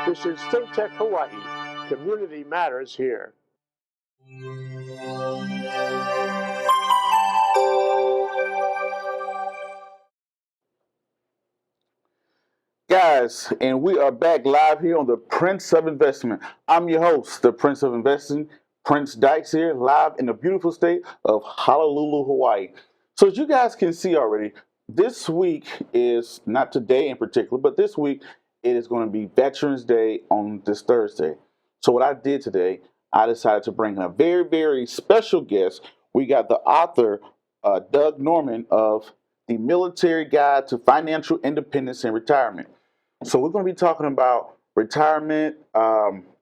This is Think Tech Hawaii. Community matters here. Guys, and we are back live here on the Prince of Investment. I'm your host, the Prince of Investing, Prince Dykes here, live in the beautiful state of Honolulu, Hawaii. So as you guys can see already, this week is, not today in particular, but this week it is going to be Veterans Day on this Thursday. So what I did today, I decided to bring in a very, very special guest. We got the author, Doug Nordman, of The Military Guide to Financial Independence and Retirement. So we're going to be talking about retirement,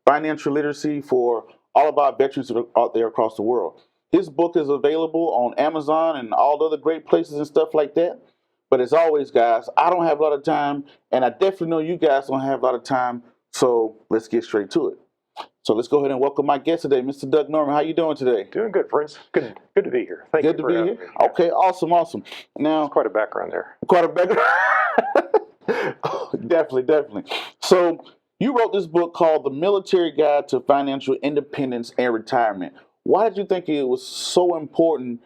financial literacy for all of our veterans that are out there across the world. His book is available on Amazon and all the other great places and stuff like that. But as always, guys, I don't have a lot of time, and I definitely know you guys don't have a lot of time, so let's get straight to it. So let's go ahead and welcome my guest today, Mr. Doug Nordman. How you doing today? Doing good, Prince. Good to be here. Thank you for having me. Good to be here? Okay, awesome. Now, it's quite a background there. Quite a background. Oh, definitely. So you wrote this book called The Military Guide to Financial Independence and Retirement. Why did you think it was so important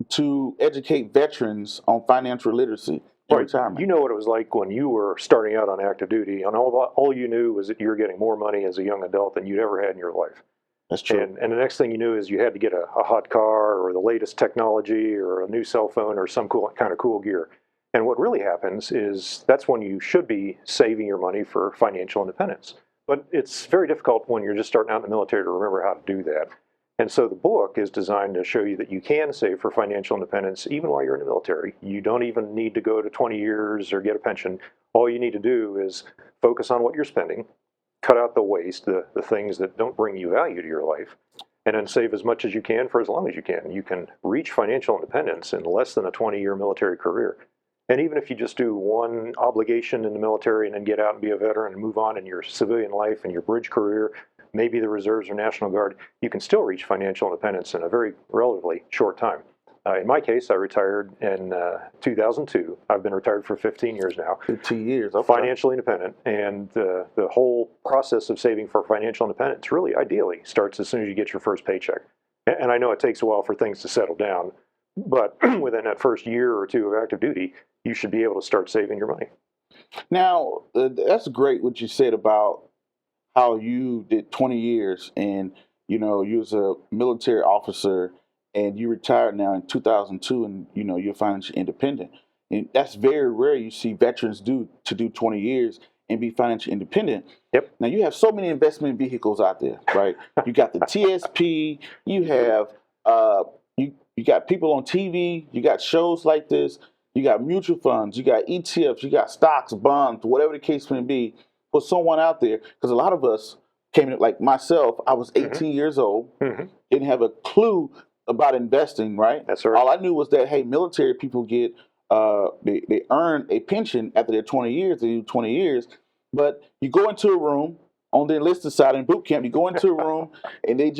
to educate veterans on financial literacy and retirement? You know what it was like when you were starting out on active duty, and all you knew was that you were getting more money as a young adult than you'd ever had in your life. That's true. And the next thing you knew is you had to get a hot car or the latest technology or a new cell phone or some kind of cool gear. And what really happens is that's when you should be saving your money for financial independence. But it's very difficult when you're just starting out in the military to remember how to do that. And so the book is designed to show you that you can save for financial independence even while you're in the military. You don't even need to go to 20 years or get a pension. All you need to do is focus on what you're spending, cut out the waste, the things that don't bring you value to your life, and then save as much as you can for as long as you can. You can reach financial independence in less than a 20-year military career. And even if you just do one obligation in the military and then get out and be a veteran and move on in your civilian life and your bridge career, maybe the reserves or National Guard, you can still reach financial independence in a very relatively short time. In my case, I retired in 2002. I've been retired for 15 years now. 15 years, okay. Financially independent. And the whole process of saving for financial independence really ideally starts as soon as you get your first paycheck. And I know it takes a while for things to settle down, but within that first year or two of active duty, you should be able to start saving your money. Now, that's great what you said about how you did 20 years and, you was a military officer and you retired now in 2002 and, you're financially independent. And that's very rare you see veterans do 20 years and be financially independent. Yep. Now, you have so many investment vehicles out there, right? You got the TSP, you have, you got people on TV, you got shows like this, you got mutual funds, you got ETFs, you got stocks, bonds, whatever the case may be, for someone out there. Because a lot of us came in, like myself, I was 18 years old, didn't have a clue about investing, right? That's right. All I knew was that, hey, military people get, they earn a pension after their 20 years, they do 20 years. But you go into a room, on the enlisted side in boot camp, you go into a room and they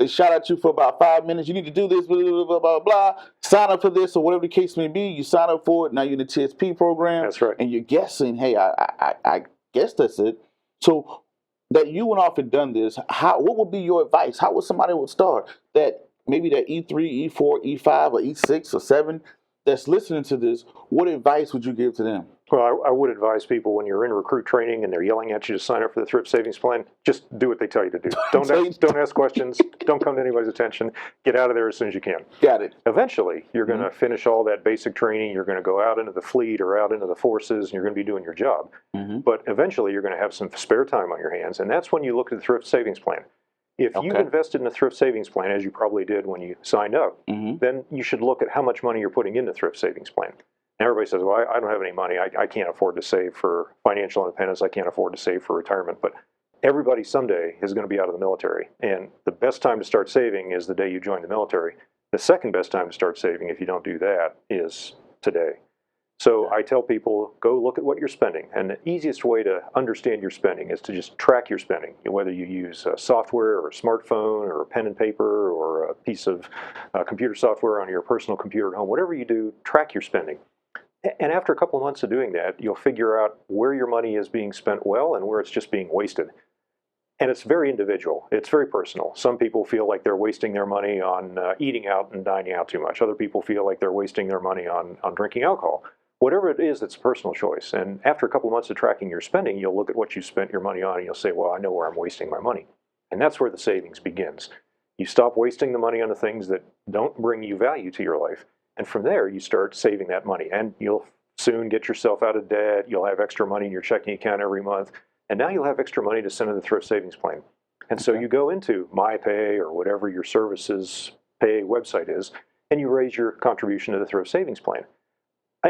shout at you for about 5 minutes. You need to do this, blah, blah, blah, blah, blah. Sign up for this or whatever the case may be. You sign up for it. Now you're in the TSP program. That's right. And you're guessing, hey, I guess that's it. So that you went off and done this, what would be your advice? How would somebody start? That maybe that E3, E4, E5, or E6 or 7 that's listening to this, what advice would you give to them? Well, I would advise people when you're in recruit training and they're yelling at you to sign up for the thrift savings plan, just do what they tell you to do. Don't ask questions. Don't come to anybody's attention. Get out of there as soon as you can. Got it. Eventually, you're going to finish all that basic training. You're going to go out into the fleet or out into the forces, and you're going to be doing your job. But eventually, you're going to have some spare time on your hands, and that's when you look at the thrift savings plan. If you've invested in a thrift savings plan, as you probably did when you signed up, then you should look at how much money you're putting in the thrift savings plan. And everybody says, well, I don't have any money. I can't afford to save for financial independence. I can't afford to save for retirement. But everybody someday is going to be out of the military. And the best time to start saving is the day you join the military. The second best time to start saving, if you don't do that, is today. So I tell people, go look at what you're spending. And the easiest way to understand your spending is to just track your spending, whether you use software or a smartphone or a pen and paper or a piece of computer software on your personal computer at home. Whatever you do, track your spending. And after a couple of months of doing that, you'll figure out where your money is being spent well and where it's just being wasted. And it's very individual. It's very personal. Some people feel like they're wasting their money on eating out and dining out too much. Other people feel like they're wasting their money on drinking alcohol. Whatever it is, it's a personal choice. And after a couple of months of tracking your spending, you'll look at what you spent your money on and you'll say, well, I know where I'm wasting my money. And that's where the savings begins. You stop wasting the money on the things that don't bring you value to your life. And from there, you start saving that money. And you'll soon get yourself out of debt. You'll have extra money in your checking account every month. And now you'll have extra money to send to the thrift savings plan. And so you go into MyPay or whatever your services pay website is, and you raise your contribution to the thrift savings plan.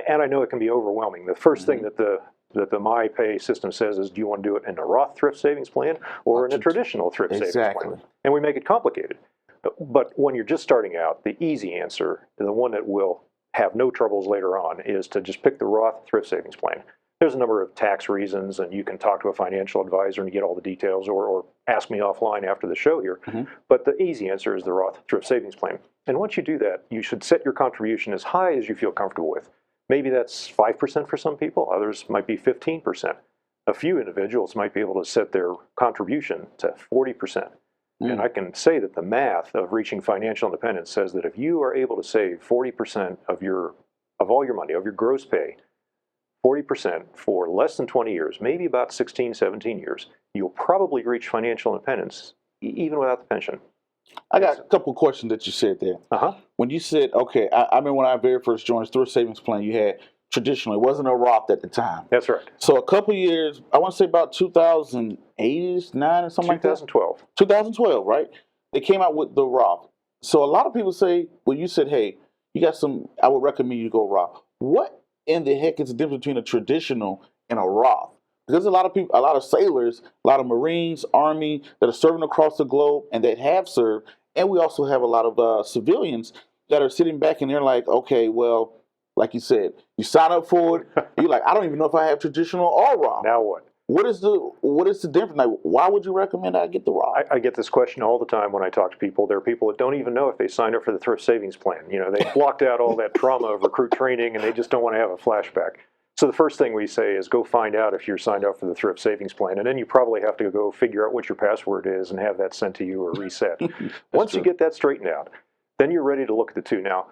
And I know it can be overwhelming. The first thing that the MyPay system says is, do you want to do it in a Roth thrift savings plan or in a traditional thrift savings plan? And we make it complicated. But when you're just starting out, the easy answer, the one that will have no troubles later on, is to just pick the Roth thrift savings plan. There's a number of tax reasons, and you can talk to a financial advisor and get all the details, or ask me offline after the show here. But the easy answer is the Roth thrift savings plan. And once you do that, you should set your contribution as high as you feel comfortable with. Maybe that's 5% for some people, others might be 15%. A few individuals might be able to set their contribution to 40%. And I can say that the math of reaching financial independence says that if you are able to save 40% of all your money, of your gross pay, 40% for less than 20 years, maybe about 16, 17 years, you'll probably reach financial independence even without the pension. I got a couple of questions that you said there. When you said, okay, I remember when I very first joined thrift savings plan, you had traditional. It wasn't a Roth at the time. That's right. So a couple of years, I want to say about 2008, 9 or something like that? 2012. 2012, right? They came out with the Roth. So a lot of people say, well, you said, hey, you got some, I would recommend you go Roth. What in the heck is the difference between a traditional and a Roth? Because a lot of people, a lot of sailors, a lot of Marines, Army that are serving across the globe and that have served. And we also have a lot of civilians that are sitting back and they're like, okay, well, like you said, you sign up for it. You're like, I don't even know if I have traditional or Roth. Now what? What is the difference? Like, why would you recommend I get the Roth? I get this question all the time when I talk to people. There are people that don't even know if they signed up for the thrift savings plan. You know, they blocked out all that trauma of recruit training and they just don't want to have a flashback. So the first thing we say is go find out if you're signed up for the thrift savings plan, and then you probably have to go figure out what your password is and have that sent to you or reset. Once you get that straightened out, then you're ready to look at the two. Now,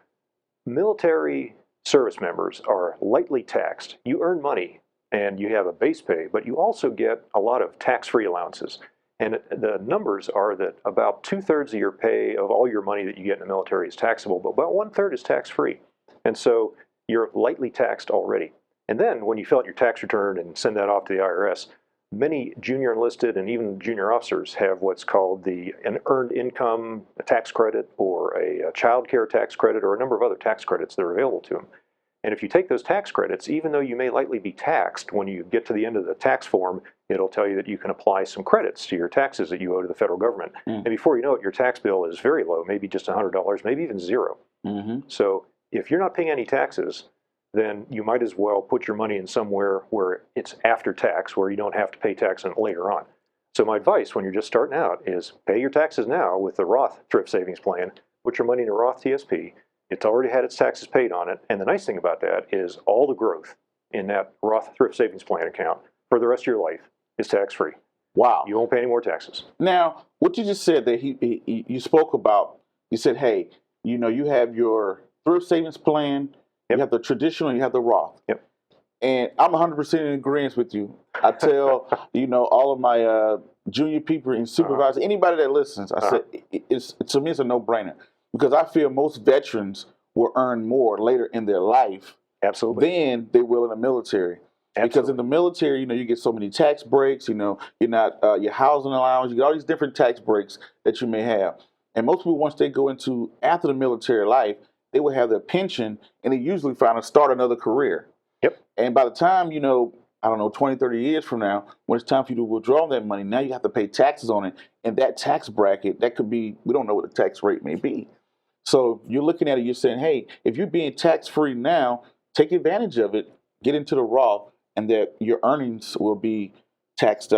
military service members are lightly taxed. You earn money and you have a base pay, but you also get a lot of tax-free allowances. And the numbers are that about 2/3 of your pay of all your money that you get in the military is taxable, but about 1/3 is tax-free. And so you're lightly taxed already. And then when you fill out your tax return and send that off to the IRS, many junior enlisted and even junior officers have what's called an earned income tax credit or a child care tax credit or a number of other tax credits that are available to them. And if you take those tax credits, even though you may lightly be taxed, when you get to the end of the tax form, it'll tell you that you can apply some credits to your taxes that you owe to the federal government. And before you know it, your tax bill is very low, maybe just $100, maybe even zero. So if you're not paying any taxes, then you might as well put your money in somewhere where it's after tax, where you don't have to pay tax on it later on. So my advice when you're just starting out is pay your taxes now with the Roth thrift savings plan, put your money in a Roth TSP. It's already had its taxes paid on it. And the nice thing about that is all the growth in that Roth thrift savings plan account for the rest of your life is tax-free. Wow. You won't pay any more taxes. Now, what you just said that you spoke about, you said, hey, you know, you have your thrift savings plan, you have the traditional, you have the Roth. And I'm 100% in agreement with you. I tell, you know, all of my junior people and supervisors, anybody that listens, I said, to me, it's a no-brainer. Because I feel most veterans will earn more later in their life than they will in the military. Because in the military, you know, you get so many tax breaks, you know, you're not, your housing allowance, you get all these different tax breaks that you may have. And most people, once they go into, after the military life, they will have their pension and they usually find to start another career. And by the time, you know, I don't know, 20, 30 years from now, when it's time for you to withdraw that money, now you have to pay taxes on it. And that tax bracket, that could be, we don't know what the tax rate may be. So you're looking at it, you're saying, hey, if you're being tax-free now, take advantage of it, get into the Roth, and that your earnings will be taxed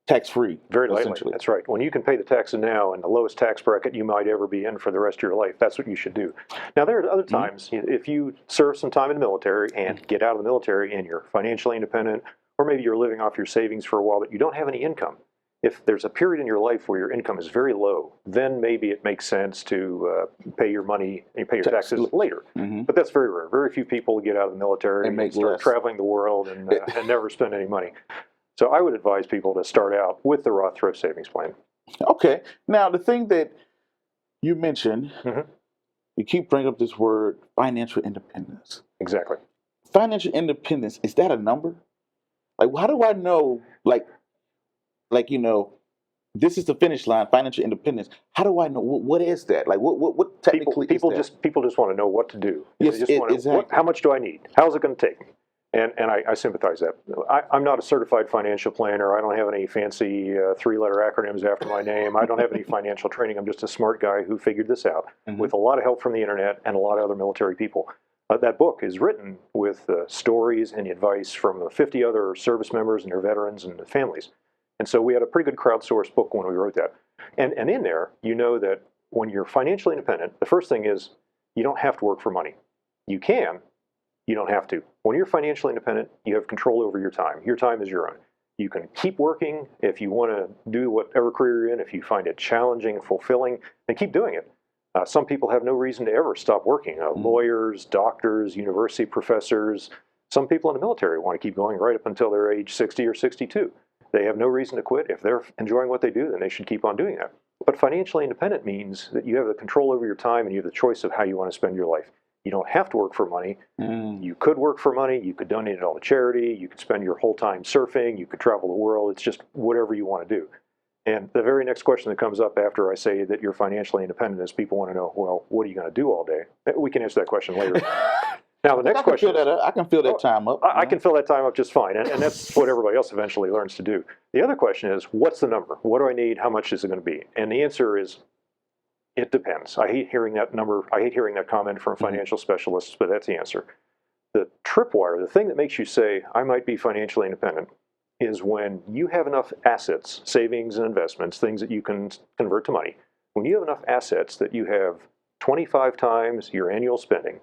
tax-free. Very lightly. Essentially. That's right. When you can pay the taxes now in the lowest tax bracket you might ever be in for the rest of your life, that's what you should do. Now, there are other times, if you serve some time in the military and get out of the military and you're financially independent, or maybe you're living off your savings for a while, but you don't have any income. If there's a period in your life where your income is very low, then maybe it makes sense to pay your money and pay your taxes later. But that's very rare. Very few people get out of the military and start traveling the world and never spend any money. So I would advise people to start out with the Roth Thrift Savings Plan. Okay. Now, the thing that you mentioned, you keep bringing up this word, financial independence. Exactly. Financial independence, is that a number? Like, how do I know, like you know, this is the finish line, financial independence. How do I know? What is that? Like, what technically people is that? People just want to know what to do. Yes, they just want to, exactly. How much do I need? How's it going to take me? And I sympathize that. I'm not a certified financial planner. I don't have any fancy three-letter acronyms after my name. I don't have any financial training. I'm just a smart guy who figured this out with a lot of help from the internet and a lot of other military people. That book is written with stories and advice from 50 other service members and their veterans and their families. And so we had a pretty good crowdsourced book when we wrote that. And in there, you know that when you're financially independent, the first thing is you don't have to work for money. You can. You don't have to. When you're financially independent, you have control over your time. Your time is your own. You can keep working if you want to do whatever career you're in. If you find it challenging, fulfilling, then keep doing it. Some people have no reason to ever stop working. Lawyers, doctors, university professors. Some people in the military want to keep going right up until they're age 60 or 62. They have no reason to quit. If they're enjoying what they do, then they should keep on doing that. But financially independent means that you have the control over your time and you have the choice of how you want to spend your life. You don't have to work for money. You could work for money. You could donate it all to charity. You could spend your whole time surfing. You could travel the world. It's just whatever you want to do. And the very next question that comes up after I say that you're financially independent is people want to know, well, what are you going to do all day? We can answer that question later. Now, the next question is, I can fill that time up. I can fill that time up just fine. And that's what everybody else eventually learns to do. The other question is, what's the number? What do I need? How much is it going to be? And the answer is, it depends. I hate hearing that number. I hate hearing that comment from financial specialists, but that's the answer. The tripwire, the thing that makes you say, I might be financially independent, is when you have enough assets, savings and investments, things that you can convert to money. When you have enough assets that you have 25 times your annual spending,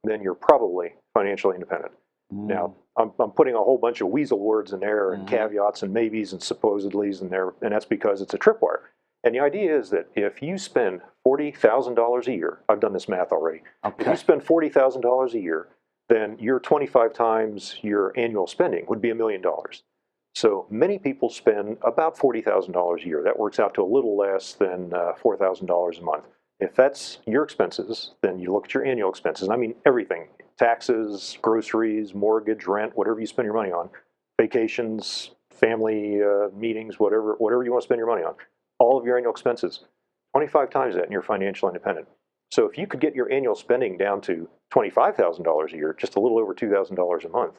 then you're probably financially independent. Now, I'm putting a whole bunch of weasel words in there and caveats and maybes and supposedlys in there, and that's because it's a tripwire. And the idea is that if you spend $40,000 a year, I've done this math already. If you spend $40,000 a year, then your 25 times your annual spending would be $1 million. So many people spend about $40,000 a year. That works out to a little less than $4,000 a month. If that's your expenses, then you look at your annual expenses. I mean everything: taxes, groceries, mortgage, rent, whatever you spend your money on, vacations, family meetings, whatever you want to spend your money on. All of your annual expenses, 25 times that, and you're financially independent. So if you could get your annual spending down to $25,000 a year, just a little over $2,000 a month,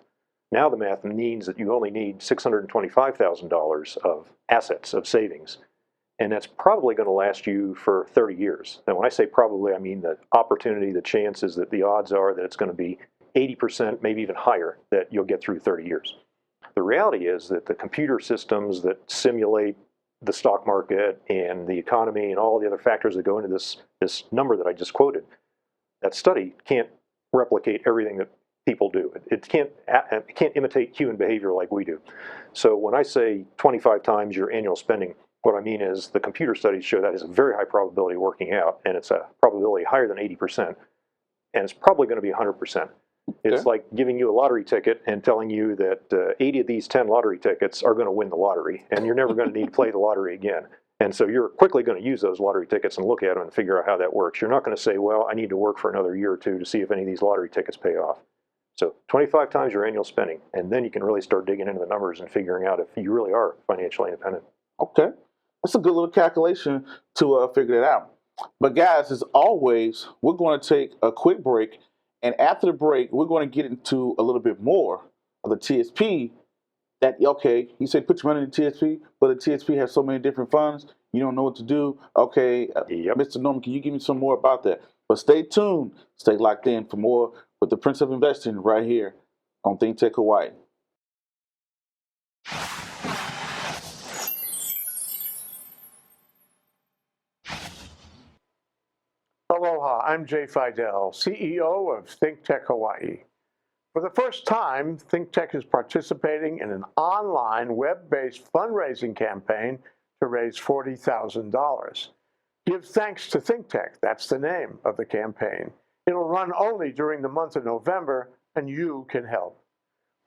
now the math means that you only need $625,000 of assets, of savings. And that's probably going to last you for 30 years. Now, when I say probably, I mean the opportunity, the chances that the odds are that it's going to be 80%, maybe even higher, that you'll get through 30 years. The reality is that the computer systems that simulate the stock market and the economy and all the other factors that go into this number that I just quoted, that study can't replicate everything that people do. It can't imitate human behavior like we do. So when I say 25 times your annual spending, what I mean is the computer studies show that is a very high probability of working out, and it's a probability higher than 80%, and it's probably going to be 100%. It's like giving you a lottery ticket and telling you that 80 of these 10 lottery tickets are going to win the lottery, and you're never going to need to play the lottery again. And so you're quickly going to use those lottery tickets and look at them and figure out how that works. You're not going to say, well, I need to work for another year or two to see if any of these lottery tickets pay off. So 25 times your annual spending, and then you can really start digging into the numbers and figuring out if you really are financially independent. Okay. That's a good little calculation to figure it out. But guys, as always, we're going to take a quick break. And after the break, we're going to get into a little bit more of the TSP. That, okay, you say put your money in the TSP, but the TSP has so many different funds, you don't know what to do. Okay, Mr. Norman, can you give me some more about that? But stay tuned, stay locked in for more with the Prince of Investing right here on Think Tech Hawaii. Aloha, I'm Jay Fidel, CEO of ThinkTech Hawaii. For the first time, ThinkTech is participating in an online web-based fundraising campaign to raise $40,000. Give thanks to ThinkTech, that's the name of the campaign. It'll run only during the month of November, and you can help.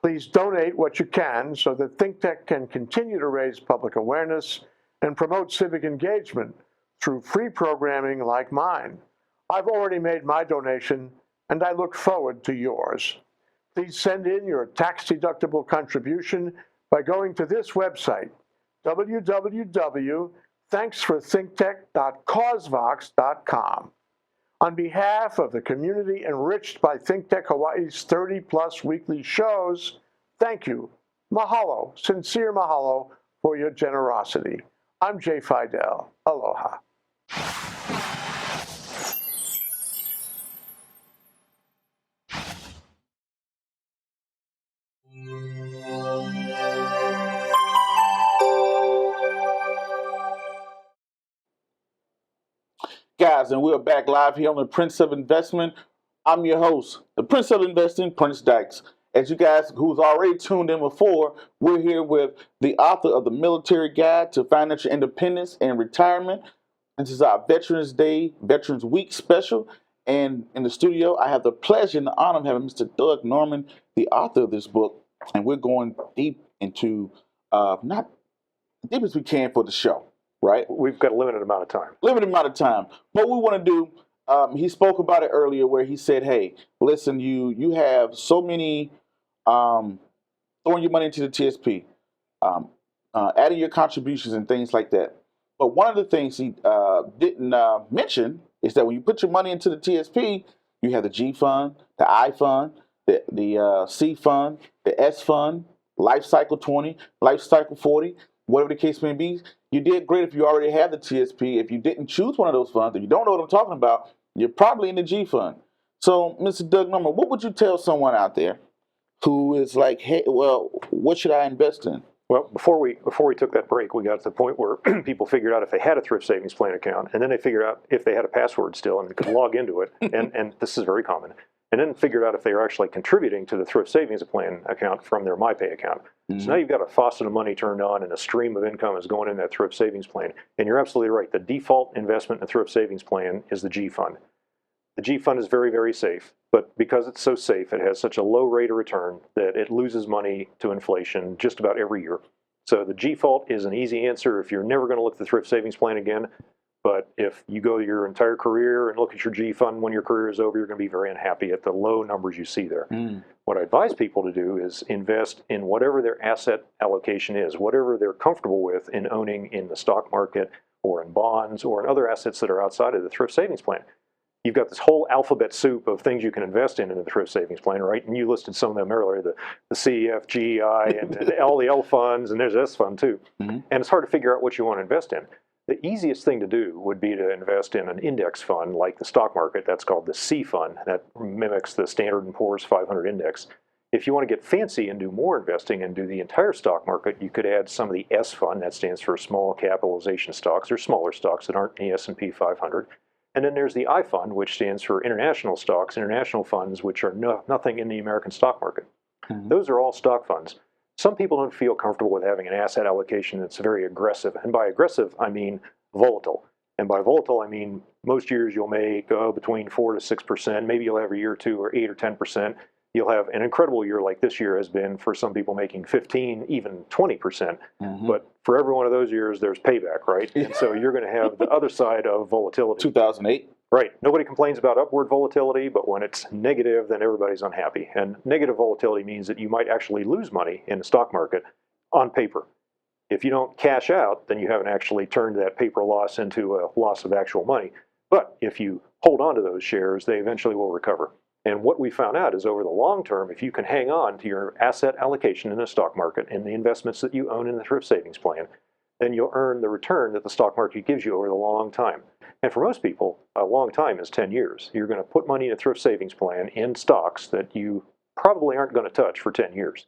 Please donate what you can so that ThinkTech can continue to raise public awareness and promote civic engagement through free programming like mine. I've already made my donation, and I look forward to yours. Please send in your tax-deductible contribution by going to this website, www.thanksforthinktech.causevox.com. On behalf of the community enriched by ThinkTech Hawaii's 30-plus weekly shows, thank you. Mahalo, sincere mahalo for your generosity. I'm Jay Fidel. Aloha. Guys, and we're back live here on the Prince of Investment. I'm your host, the Prince of Investing, Prince Dykes. As you guys who's already tuned in before, we're here with the author of the Military Guide to Financial Independence and Retirement. This is our Veterans Day, Veterans Week special. And in the studio, I have the pleasure and the honor of having Mr. Doug Nordman, the author of this book. And we're going deep into, not deep as we can for the show. Right? We've got a limited amount of time. Limited amount of time. What we want to do, he spoke about it earlier where he said, hey, listen, you have so many throwing your money into the TSP, adding your contributions and things like that. But one of the things he didn't mention is that when you put your money into the TSP, you have the G fund, the I fund, the C fund, the S fund, Life Cycle 20, Life Cycle 40, whatever the case may be. You did great if you already have the TSP. If you didn't choose one of those funds, if you don't know what I'm talking about, you're probably in the G fund. So, Mr. Doug Nordman, what would you tell someone out there who is like, hey, well, what should I invest in? Well, before we took that break, we got to the point where people figured out if they had a thrift savings plan account, and then they figured out if they had a password still and they could log into it, and this is very common, and then figured out if they were actually contributing to the thrift savings plan account from their MyPay account. Mm-hmm. So now you've got a faucet of money turned on and a stream of income is going in that thrift savings plan. And you're absolutely right. The default investment in a thrift savings plan is the G fund. The G fund is very, very safe, but because it's so safe, it has such a low rate of return that it loses money to inflation just about every year. So the default is an easy answer if you're never going to look at the thrift savings plan again. But if you go your entire career and look at your G fund when your career is over, you're going to be very unhappy at the low numbers you see there. Mm. What I advise people to do is invest in whatever their asset allocation is, whatever they're comfortable with in owning in the stock market or in bonds or in other assets that are outside of the thrift savings plan. You've got this whole alphabet soup of things you can invest in the thrift savings plan, right? And you listed some of them earlier, the C, F, G, I, and all the L funds, and there's S fund too. Mm-hmm. And it's hard to figure out what you want to invest in. The easiest thing to do would be to invest in an index fund like the stock market. That's called the C fund. That mimics the Standard & Poor's 500 index. If you want to get fancy and do more investing and do the entire stock market, you could add some of the S fund. That stands for small capitalization stocks or smaller stocks that aren't in the S&P 500. And then there's the I fund, which stands for international stocks, international funds, which are nothing in the American stock market. Mm-hmm. Those are all stock funds. Some people don't feel comfortable with having an asset allocation that's very aggressive. And by aggressive, I mean volatile. And by volatile, I mean most years you'll make between 4 to 6%. Maybe you'll have a year or two or 8 or 10%. You'll have an incredible year like this year has been for some people making 15, even 20%. Mm-hmm. But for every one of those years, there's payback, right? And so you're going to have the other side of volatility. 2008. Right. Nobody complains about upward volatility, but when it's negative, then everybody's unhappy. And negative volatility means that you might actually lose money in the stock market on paper. If you don't cash out, then you haven't actually turned that paper loss into a loss of actual money. But if you hold on to those shares, they eventually will recover. And what we found out is over the long term, if you can hang on to your asset allocation in the stock market and the investments that you own in the thrift savings plan, then you'll earn the return that the stock market gives you over the long time. And for most people, a long time is 10 years. You're going to put money in a thrift savings plan in stocks that you probably aren't going to touch for 10 years.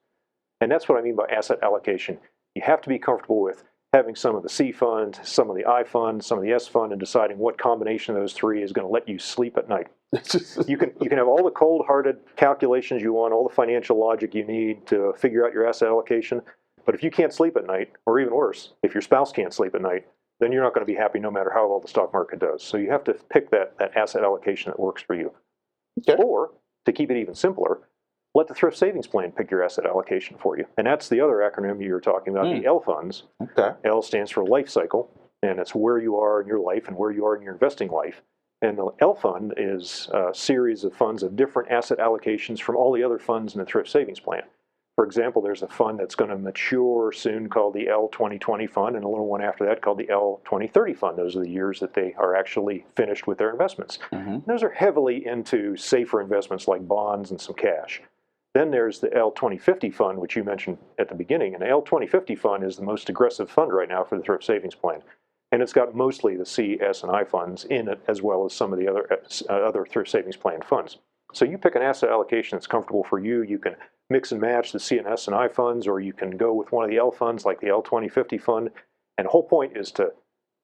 And that's what I mean by asset allocation. You have to be comfortable with having some of the C fund, some of the I fund, some of the S fund, and deciding what combination of those three is going to let you sleep at night. You can have all the cold-hearted calculations you want, all the financial logic you need to figure out your asset allocation. But if you can't sleep at night, or even worse, if your spouse can't sleep at night, then you're not going to be happy no matter how well the stock market does. So you have to pick that asset allocation that works for you. Okay. Or, to keep it even simpler, let the thrift savings plan pick your asset allocation for you. And that's the other acronym you were talking about, the L funds. Okay. L stands for life cycle, and it's where you are in your life and where you are in your investing life. And the L fund is a series of funds of different asset allocations from all the other funds in the thrift savings plan. For example, there's a fund that's going to mature soon called the L2020 fund, and a little one after that called the L2030 fund. Those are the years that they are actually finished with their investments. Those are heavily into safer investments like bonds and some cash. Then there's the L2050 fund, which you mentioned at the beginning. And the L2050 fund is the most aggressive fund right now for the thrift savings plan. And it's got mostly the C, S, and I funds in it, as well as some of the other thrift savings plan funds. So you pick an asset allocation that's comfortable for you. You can mix and match the C and S and I funds, or you can go with one of the L funds like the L2050 fund. And the whole point is to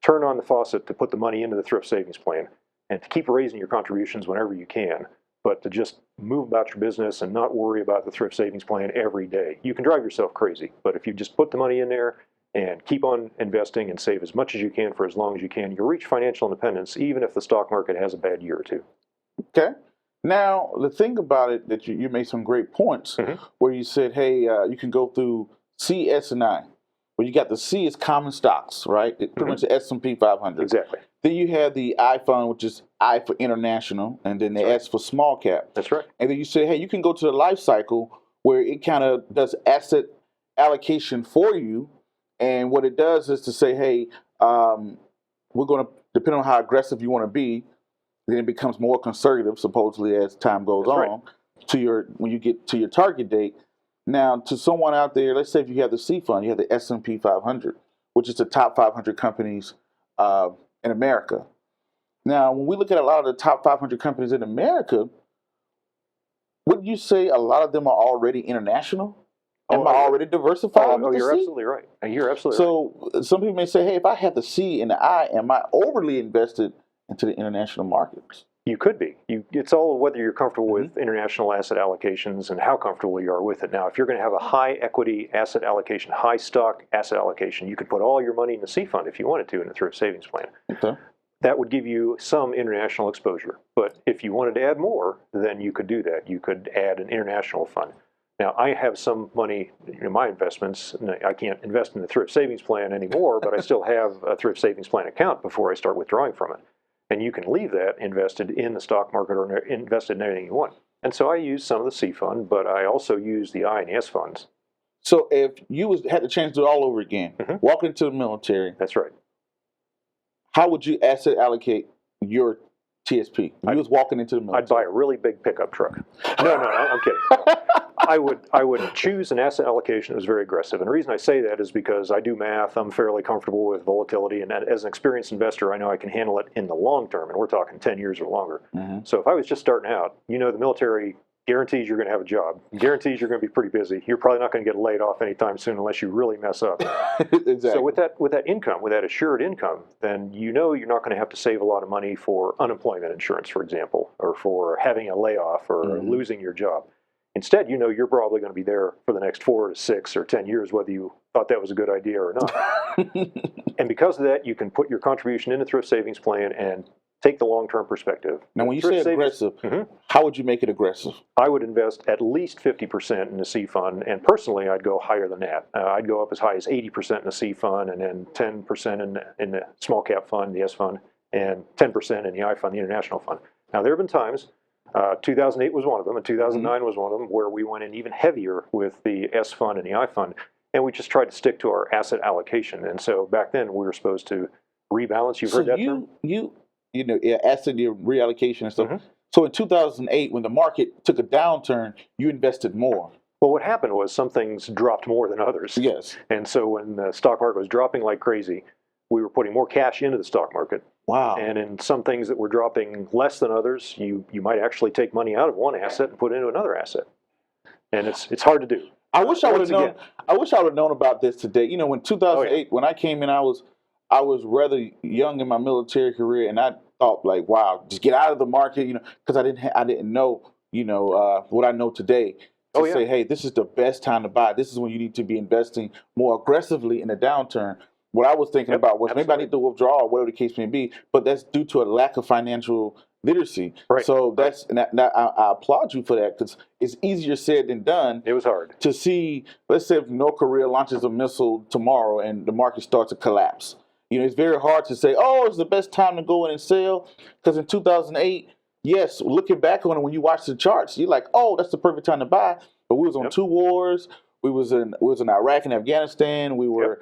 turn on the faucet to put the money into the thrift savings plan and to keep raising your contributions whenever you can, but to just move about your business and not worry about the thrift savings plan every day. You can drive yourself crazy, but if you just put the money in there and keep on investing and save as much as you can for as long as you can, you'll reach financial independence even if the stock market has a bad year or two. Okay. Now, the thing about it that you made some great points where you said, hey, you can go through C, S, and I. Well, you got the C is common stocks, right? It pretty much the S&P 500. Exactly. Then you have the I fund, which is I for international, and then the S for small cap. That's right. And then you say, hey, you can go to the life cycle where it kind of does asset allocation for you. And what it does is to say, hey, we're going to, depending on how aggressive you want to be, then it becomes more conservative, supposedly, as time goes on, to when you get to your target date. Now, to someone out there, let's say if you have the C fund, you have the S&P 500, which is the top 500 companies in America. Now, when we look at a lot of the top 500 companies in America, wouldn't you say a lot of them are already international? Am I already diversified? You're absolutely right. You're absolutely right. So some people may say, hey, if I have the C and the I, am I overly invested into the international markets? You could be. It's all whether you're comfortable with international asset allocations and how comfortable you are with it. Now, if you're going to have a high equity asset allocation, high stock asset allocation, you could put all your money in the C fund if you wanted to in a thrift savings plan. Okay. That would give you some international exposure. But if you wanted to add more, then you could do that. You could add an international fund. Now, I have some money in my investments. I can't invest in the thrift savings plan anymore, but I still have a thrift savings plan account before I start withdrawing from it. And you can leave that invested in the stock market or invested in anything you want. And so I use some of the C fund, but I also use the I and the S funds. So if you had the chance to do it all over again, walk into the military. That's right. How would you asset allocate your TSP? If you was walking into the military. I'd buy a really big pickup truck. No, I'm kidding. I would choose an asset allocation that was very aggressive. And the reason I say that is because I do math. I'm fairly comfortable with volatility. And as an experienced investor, I know I can handle it in the long term. And we're talking 10 years or longer. So if I was just starting out, the military guarantees you're going to have a job. Guarantees you're going to be pretty busy. You're probably not going to get laid off anytime soon unless you really mess up. Exactly. So with that income, with that assured income, then you're not going to have to save a lot of money for unemployment insurance, for example, or for having a layoff or losing your job. Instead, you're probably going to be there for the next 4 to 6 or 10 years, whether you thought that was a good idea or not. And because of that, you can put your contribution in a thrift savings plan and take the long-term perspective. Now, when you say aggressive, how would you make it aggressive? I would invest at least 50% in the C fund, and personally, I'd go higher than that. I'd go up as high as 80% in the C fund, and then 10% in the small cap fund, the S fund, and 10% in the I fund, the international fund. Now, there have been times, 2008 was one of them, and 2009 was one of them, where we went in even heavier with the S fund and the I fund, and we just tried to stick to our asset allocation. And so back then, we were supposed to rebalance. You've heard that term? Asset reallocation and stuff. So in 2008, when the market took a downturn, you invested more. Well, what happened was some things dropped more than others. Yes. And so when the stock market was dropping like crazy, we were putting more cash into the stock market. Wow. And in some things that were dropping less than others, you might actually take money out of one asset and put it into another asset. And it's hard to do. I wish I would have Once known. again. I wish I would have known about this today. You know, in 2008, Oh, when I came in, I was rather young in my military career, and I thought like, wow, just get out of the market, you know, because I didn't know, you know, what I know today. To Oh, yeah. say, hey, this is the best time to buy. This is when you need to be investing more aggressively in a downturn. What I was thinking Yep, about was maybe I absolutely. need to withdraw, or whatever the case may be, but that's due to a lack of financial literacy. Right. So Right. that's and I applaud you for that, because it's easier said than done It was hard. to see, let's say if North Korea launches a missile tomorrow and the market starts to collapse. You know, it's very hard to say, oh, it's the best time to go in and sell. Because in 2008, yes, looking back on it, when you watch the charts, you're like, oh, that's the perfect time to buy. But we was on Yep. two wars. We was in Iraq and Afghanistan. We were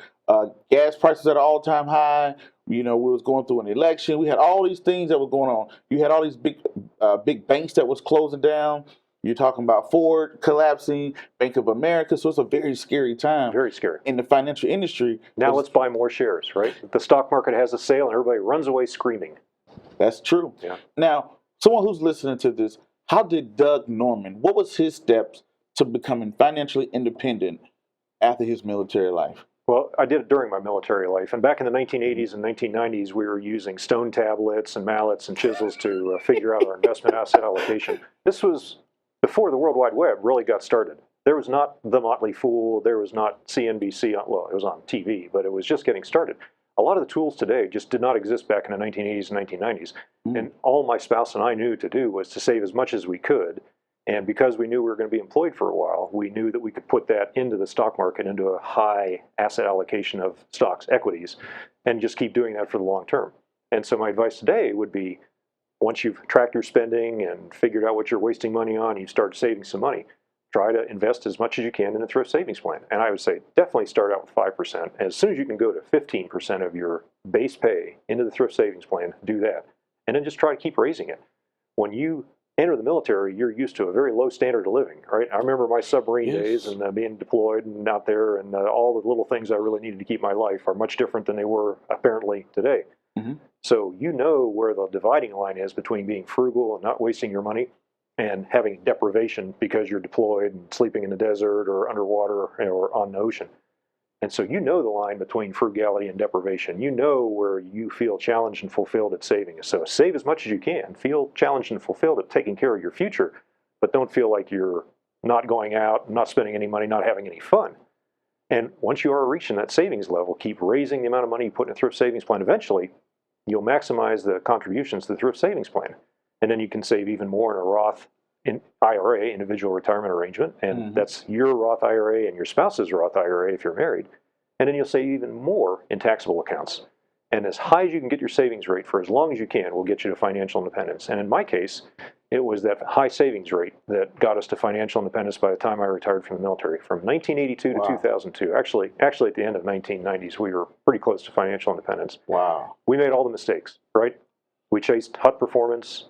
gas prices at an all-time high. You know, we was going through an election. We had all these things that were going on. You had all these big banks that was closing down. You're talking about Ford collapsing, Bank of America. So it's a very scary time Very scary. in the financial industry. Now let's buy more shares, right? The stock market has a sale and everybody runs away screaming. That's true. Yeah. Now, someone who's listening to this, how did Doug Norman, what was his steps to becoming financially independent after his military life? Well, I did it during my military life. And back in the 1980s and 1990s, we were using stone tablets and mallets and chisels to figure out our investment asset allocation. This was before the World Wide Web really got started. There was not The Motley Fool. There was not CNBC. Well, it was on TV, but it was just getting started. A lot of the tools today just did not exist back in the 1980s and 1990s. And all my spouse and I knew to do was to save as much as we could. And because we knew we were going to be employed for a while, we knew that we could put that into the stock market, into a high asset allocation of stocks, equities, and just keep doing that for the long term. And so my advice today would be, once you've tracked your spending and figured out what you're wasting money on, you start saving some money, try to invest as much as you can in a thrift savings plan. And I would say definitely start out with 5%. As soon as you can go to 15% of your base pay into the thrift savings plan, do that. And then just try to keep raising it. When you enter the military, you're used to a very low standard of living, right? I remember my submarine days and being deployed and out there, and all the little things I really needed to keep my life are much different than they were apparently today. So you know where the dividing line is between being frugal and not wasting your money and having deprivation because you're deployed and sleeping in the desert or underwater or on the ocean. And so you know the line between frugality and deprivation. You know where you feel challenged and fulfilled at saving. So save as much as you can. Feel challenged and fulfilled at taking care of your future, but don't feel like you're not going out, not spending any money, not having any fun. And once you are reaching that savings level, keep raising the amount of money you put in a thrift savings plan. Eventually, you'll maximize the contributions to the thrift savings plan. And then you can save even more in a Roth IRA, individual retirement arrangement. And that's your Roth IRA and your spouse's Roth IRA if you're married. And then you'll save even more in taxable accounts. And as high as you can get your savings rate for as long as you can will get you to financial independence. And in my case, it was that high savings rate that got us to financial independence by the time I retired from the military. From 1982 to 2002, actually at the end of 1990s, we were pretty close to financial independence. Wow. We made all the mistakes, right? We chased hot performance.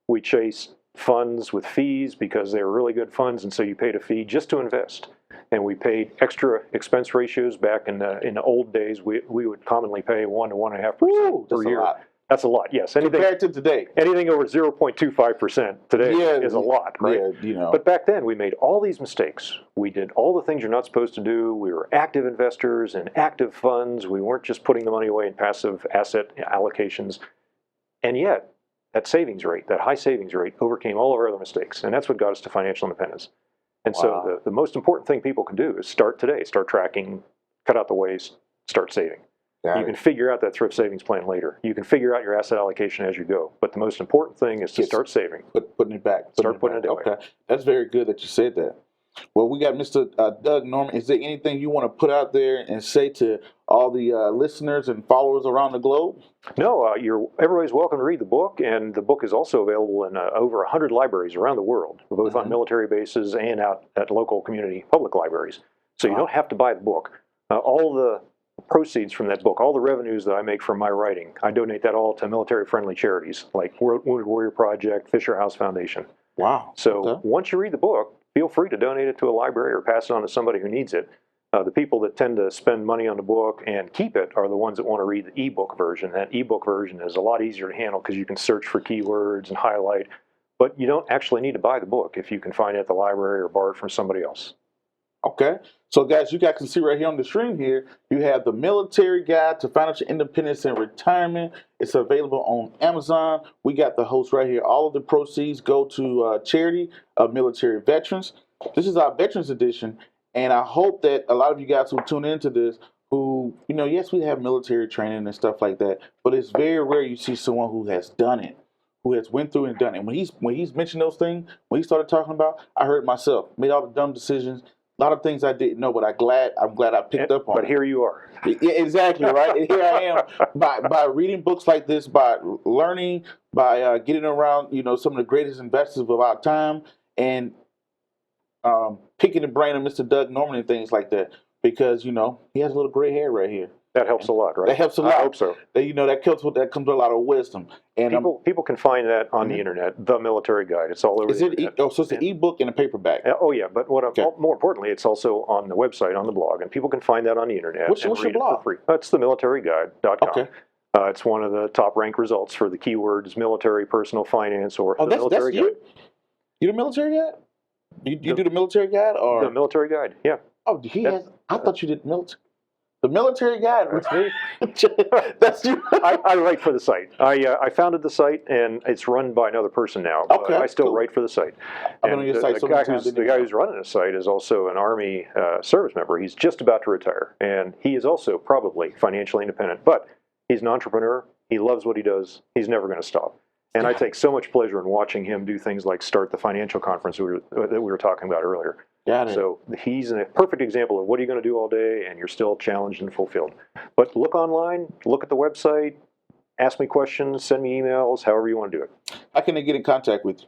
We chased funds with fees because they were really good funds, and so you paid a fee just to invest. And we paid extra expense ratios back in the old days. We would commonly pay 1 to 1.5% per year. That's a lot, yes. Compared to today. Anything over 0.25% today is a lot, right? Yeah, you know. But back then, we made all these mistakes. We did all the things you're not supposed to do. We were active investors in active funds. We weren't just putting the money away in passive asset allocations. And yet, that savings rate, that high savings rate, overcame all of our other mistakes. And that's what got us to financial independence. And so the most important thing people can do is start today. Start tracking, cut out the waste, start saving. You can figure out that thrift savings plan later. You can figure out your asset allocation as you go. But the most important thing is to start saving. Putting it back. Start putting it away. Okay. That's very good that you said that. Well, we got Mr. Doug Norman. Is there anything you want to put out there and say to all the listeners and followers around the globe? No, everybody's welcome to read the book, and the book is also available in over 100 libraries around the world, both on military bases and out at local community public libraries. So you don't have to buy the book. All the proceeds from that book, all the revenues that I make from my writing, I donate that all to military-friendly charities like Wounded Warrior Project, Fisher House Foundation. Wow. So once you read the book, feel free to donate it to a library or pass it on to somebody who needs it. The people that tend to spend money on the book and keep it are the ones that want to read the ebook version. That ebook version is a lot easier to handle because you can search for keywords and highlight, but you don't actually need to buy the book if you can find it at the library or borrow it from somebody else. Okay. So guys, you guys can see right here on the screen here, you have the Military Guide to Financial Independence and Retirement. It's available on Amazon. We got the host right here. All of the proceeds go to charity of military veterans. This is our Veterans Edition, and I hope that a lot of you guys who tune into this, who, you know, yes, we have military training and stuff like that, but it's very rare you see someone who has done it, who has went through and done it. When he's mentioned those things, when he started talking about, I heard myself, made all the dumb decisions, a lot of things I didn't know, but I'm glad I picked up on it. But here you are. Yeah, exactly, right? And here I am by reading books like this, by learning, by getting around, you know, some of the greatest investors of our time, and picking the brain of Mr. Doug Norman and things like that, because, you know, he has a little gray hair right here. That helps a lot, right? That helps a lot. I hope so. You know, that comes with a lot of wisdom. And People can find that on the internet, the Military Guide. It's all over the internet. So it's an ebook and a paperback. Oh, yeah, but more importantly, it's also on the website, on the blog, and people can find that on the internet. What's your blog? For free. That's themilitaryguide.com. Okay. It's one of the top ranked results for the keywords military, personal finance, or the Military Guide. You the Military Guide? You do the Military Guide? Or? The Military Guide, yeah. Oh, I thought you did military. The Military Guide. That's me. That's you. I write for the site. I founded the site, and it's run by another person now. But okay, I still cool. write for the site. I've been on your site so many times. The guy who's running the site is also an Army service member. He's just about to retire, and he is also probably financially independent. But he's an entrepreneur. He loves what he does. He's never going to stop. And I take so much pleasure in watching him do things like start the financial conference that we were talking about earlier. Got it. So he's a perfect example of what are you going to do all day, and you're still challenged and fulfilled. But look online, look at the website, ask me questions, send me emails, however you want to do it. How can they get in contact with you?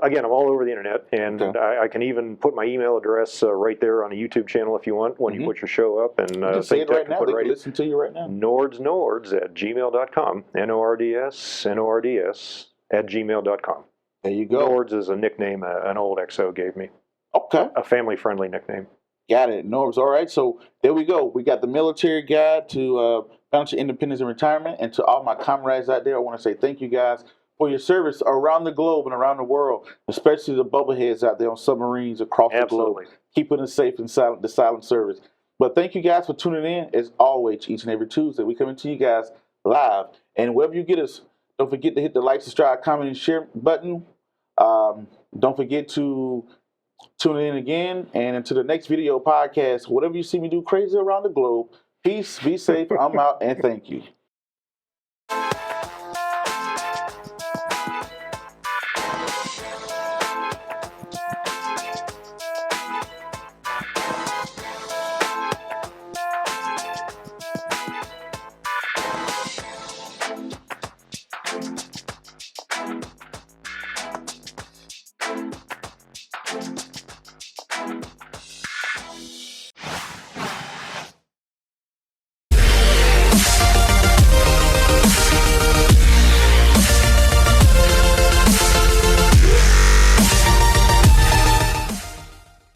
Again, I'm all over the internet, and okay. I can even put my email address right there on a YouTube channel if you want, when you put your show up. And you can say it right now. They can listen to you right now. Nords@gmail.com. NORDS @gmail.com. There you go. Nords is a nickname an old XO gave me. Okay. A family-friendly nickname. Got it. Norms. All right. So there we go. We got the Military Guide to Financial Independence and Retirement. And to all my comrades out there, I want to say thank you guys for your service around the globe and around the world, especially the bubbleheads out there on submarines across the globe. Keeping us safe and silent, the silent service. But thank you guys for tuning in. As always, each and every Tuesday, we coming to you guys live. And wherever you get us, don't forget to hit the like, subscribe, comment, and share button. Don't forget to tune in again. And until the next video podcast, whatever you see me do crazy around the globe, peace, be safe, I'm out, and thank you.